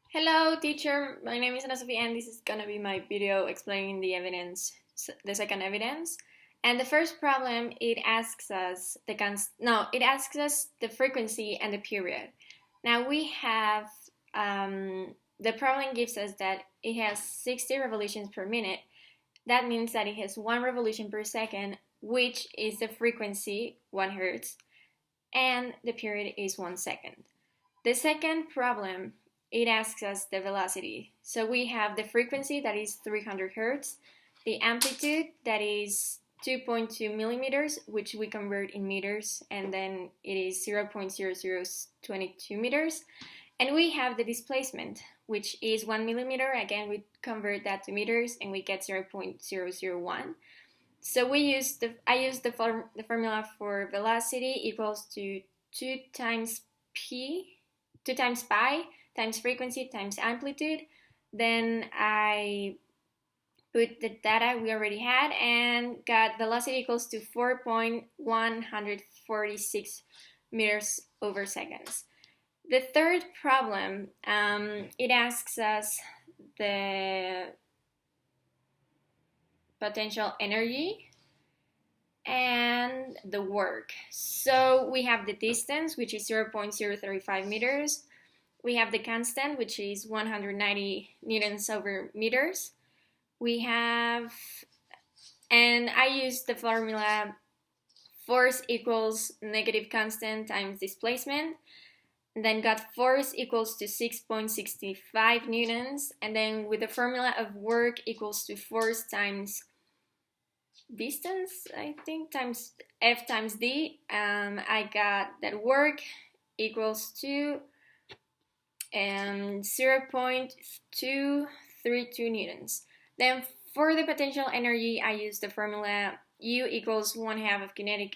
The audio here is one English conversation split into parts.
Hello, teacher. My name is Ana Sofia, and this is gonna be my video explaining the evidence, the second evidence. And the first problem, it asks us it asks us the frequency and the period. Now we have the problem gives us that it has 60 revolutions per minute. That means that it has one revolution per second, which is the frequency 1 hertz, and the period is 1 second. The second problem, it asks us the velocity. So we have the frequency that is 300 hertz, the amplitude that is 2.2 millimeters, which we convert in meters, and then it is 0.0022 meters. And we have the displacement, which is 1 millimeter. Again, we convert that to meters and we get 0.001. So I use the formula for velocity equals to 2 times pi times frequency times amplitude. Then I put the data we already had and got velocity equals to 4.146 meters over seconds. The third problem, it asks us the potential energy and the work. So we have the distance, which is 0.035 meters. We have the constant, which is 190 newtons over meters. We have, and I used the formula force equals negative constant times displacement, and then got force equals to 6.65 newtons, and then with the formula of work equals to force times distance, I think, times F times D. I got that work equals to 0.232 newtons. Then for the potential energy, I use the formula U equals 1/2 of kinetic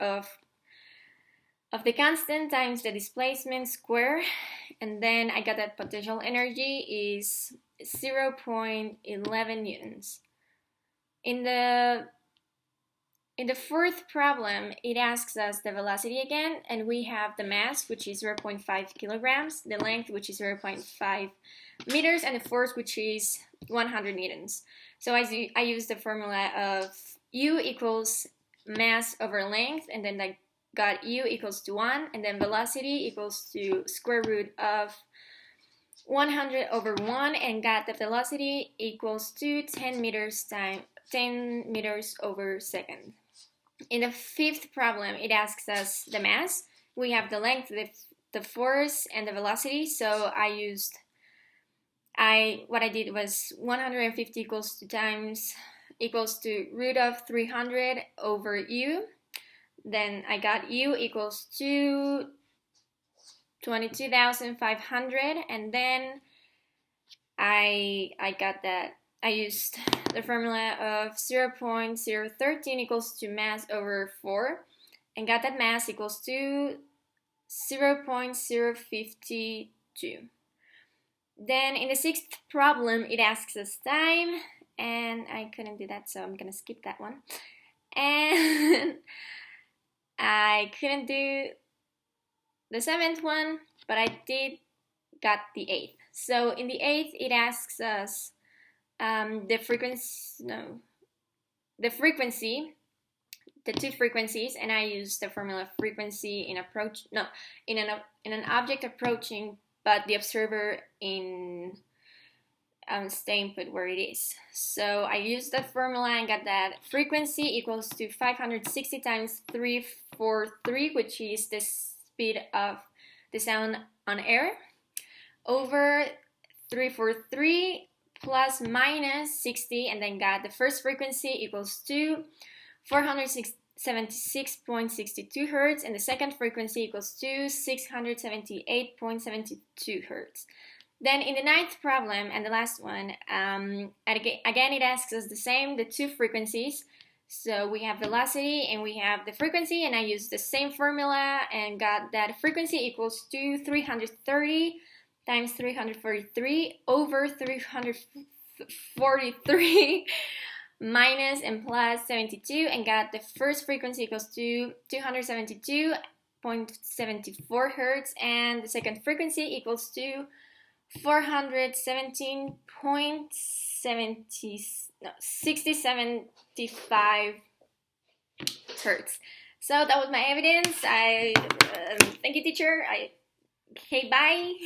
of the constant times the displacement square, and then I got that potential energy is 0.11 newtons. In the fourth problem, it asks us the velocity again, and we have the mass, which is 0.5 kilograms, the length, which is 0.5 meters, and the force, which is 100 newtons. So I use the formula of U equals mass over length, and then I got U equals to 1, and then velocity equals to square root of 100 over 1, and got the velocity equals to 10 meters over second. In the fifth problem, it asks us the mass. We have the length, the force, and the velocity. So what I did was 150 equals to root of 300 over U. Then I got U equals to 22,500, and then I got that. I used the formula of 0.013 equals to mass over 4, and got that mass equals to 0.052. Then in the sixth problem, it asks us time, and I couldn't do that, so I'm gonna skip that one. And I couldn't do the seventh one, but I got the eighth. So in the eighth, it asks us the two frequencies, and I use the formula frequency in an object approaching, but the observer staying put where it is. So I used that formula and got that frequency equals to 560 times 343, which is the speed of the sound on air, over 343 plus minus 60, and then got the first frequency equals to 476.62 hertz, and the second frequency equals to 678.72 hertz. Then in the ninth problem, and the last one, again it asks us the same, the two frequencies. So we have velocity and we have the frequency, and I used the same formula and got that frequency equals to 330 times 343 over 343 minus and plus 72, and got the first frequency equals to 272.74 hertz, and the second frequency equals to 417.6075 hertz. So that was my evidence. Thank you, teacher. Okay, bye.